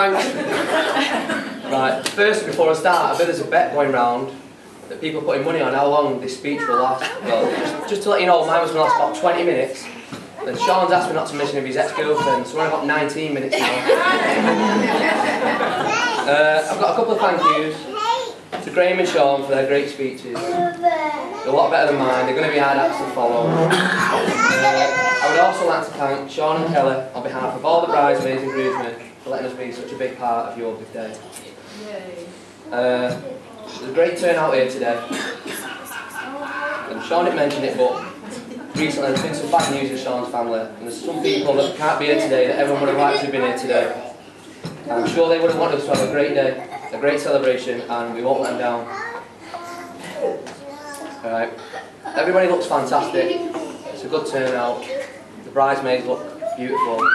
Thanks. Right, first, before I start, I bet there's a bet going round that people are putting money on how long this speech will last. Well, just to let you know, mine was going to last about 20 minutes. Then Shauns asked me not to mention of his ex-girlfriend, so we're on about 19 minutes now. I've got a couple of thank yous to Graham and Shaun for their great speeches. They're a lot better than mine, they're going to be hard acts to follow. I would also like to thank Shaun and Kelly on behalf of all the bridesmaids and groomsmen for letting us be such a big part of your big day. There's a great turnout here today. And Shaun didn't mention it, but recently there's been some bad news in Shaun's family, and there's some people that can't be here today that everyone would have liked to have been here today. And I'm sure they would have wanted us to have a great day, a great celebration, and we won't let them down. Alright, everybody looks fantastic, it's a good turnout, the bridesmaids look beautiful,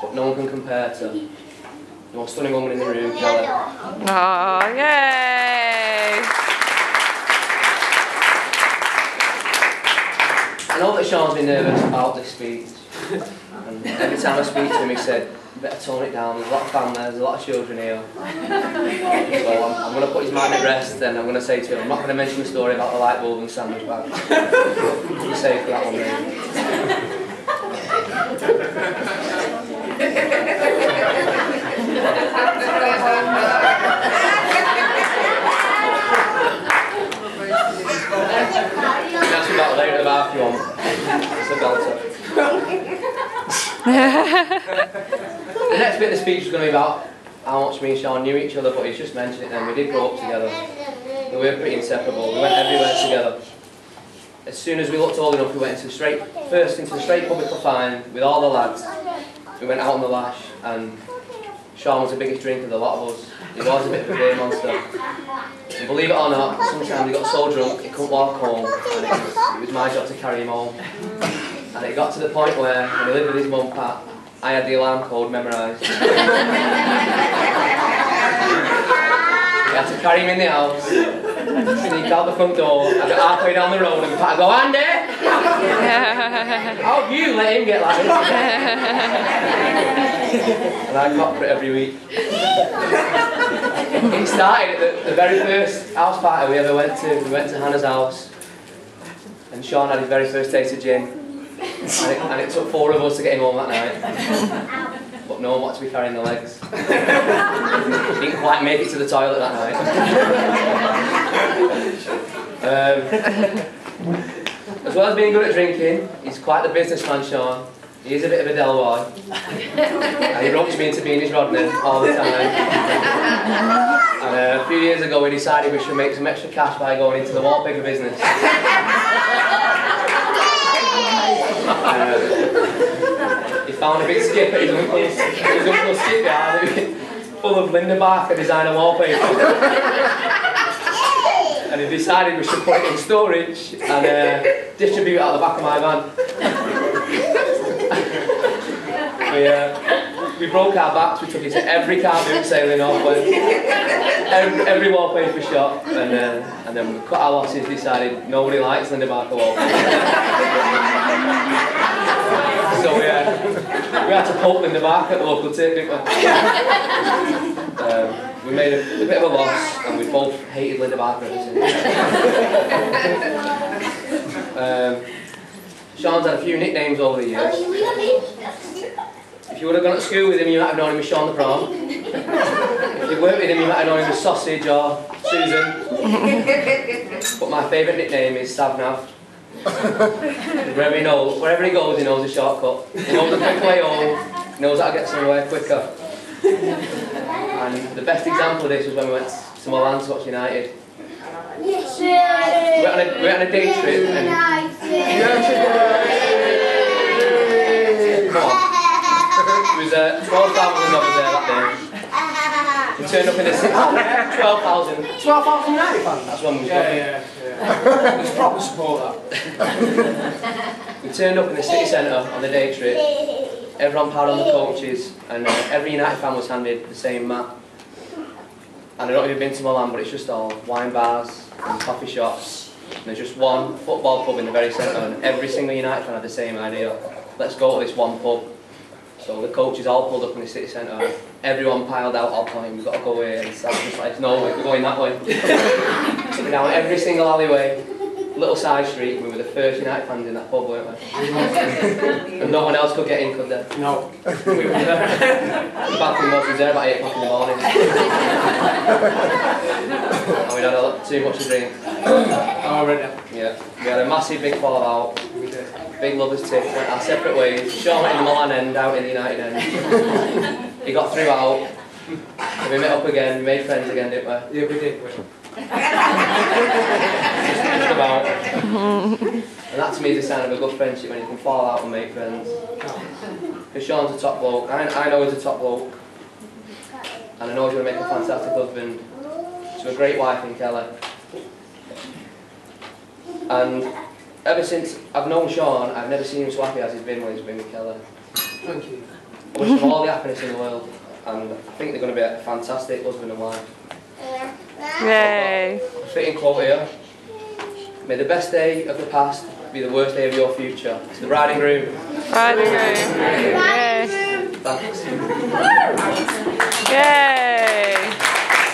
but no one can compare to the most stunning woman in the room, Kelly. Oh, yay! I know that Shaun's been nervous about this speech, and every time I speak to him he said, you better tone it down, there's a lot of family, there's a lot of children here. So I'm going to put his mind at rest, and I'm going to say to him, I'm not going to mention the story about the light bulb and sandwich bag. Be safe for that one, mate. That's about later at the bar if you want. It's a belter. The next bit of the speech was going to be about how much me and Shaun knew each other, but he's just mentioned it then. We did grow up together. We were pretty inseparable. We went everywhere together. As soon as we looked old enough, we went into the straight public confined with all the lads. We went out on the lash, and Shaun was the biggest drinker of the lot of us. He was a bit of a beer monster. And believe it or not, sometimes he got so drunk he couldn't walk home, and it was my job to carry him home. And it got to the point where, when he lived with his mum, Pat, I had the alarm code memorised. We had to carry him in the house, sneak out the front door, I got halfway down the road and Pat would go, Andy! How have you let him get like this? And I got for it every week. It started at the very first house party we ever went to. We went to Hannah's house, and Shaun had his very first taste of gin. And it took 4 of us to get him home that night. But no one wanted to be carrying the legs. He didn't quite make it to the toilet that night. As well as being good at drinking, he's quite the businessman, Shaun. He is a bit of a Del Boy. And he ropes me into being his Rodney all the time. And a few years ago we decided we should make some extra cash by going into the wallpaper business. He found a big skip at his uncle's skipyard full of Linda Barker designer wallpaper. And he decided we should put it in storage and distribute it out the back of my van. We broke our backs, we took it to every car boot sailing off, every wallpaper shop, and then we cut our losses, decided nobody likes Linda Barker wallpaper. So we had to pulp Linda Barker at the local tip, didn't we? We made a bit of a loss, and we both hated Linda Barker ever since. Shaun's had a few nicknames over the years. If you would have gone to school with him, you might have known him as Shaun the Prawn. If you worked with him, you might have known him as Sausage or Susan. But my favourite nickname is Savnav. Wherever he goes, he knows a shortcut. He knows a quick way home, he knows how to get somewhere quicker. And the best example of this was when we went to Milan to watch United. We went on a day trip and... Come on. There was 12,000 of us there that day. We turned up in the 12,000. 12,000 United fans? That's when we was Yeah. There's proper support that. We turned up in the city centre on the day trip. Everyone piled on the coaches, and every United fan was handed the same mat. And I've not even been to Milan, but it's just all wine bars and coffee shops. And there's just one football pub in the very centre, and every single United fan had the same idea. Let's go to this one pub. So the coaches all pulled up in the city centre, everyone piled out our point, we've got to go here, and Sam was like, no, we're going that way. So we're down every single alleyway, little side street, and we were the first United fans in that pub, weren't we? And no one else could get in, could they? No. We were there. The bad thing was we was there about 8 o'clock in the morning. And we'd had too much to drink. Oh, right. Yeah. We had a massive big fallout. We did. Big lovers tiff, went our separate ways. Shaun went in the Milan end, out in the United end. He got through out. And we met up again, we made friends again, didn't we? Yeah, we did. Just about. And that to me is a sign of a good friendship, when you can fall out and make friends. Because Shaun's a top bloke, I know he's a top bloke. And I know he's going to make a fantastic husband to a great wife in Kelly. And ever since I've known Shaun, I've never seen him so happy as he's been when he's been with Kelly. Thank you. I wish him all the happiness in the world, and I think they're going to be a fantastic husband and wife. Yay. A fitting quote here. May the best day of the past be the worst day of your future. To the bride and groom. Bride and groom. Yay. Thanks.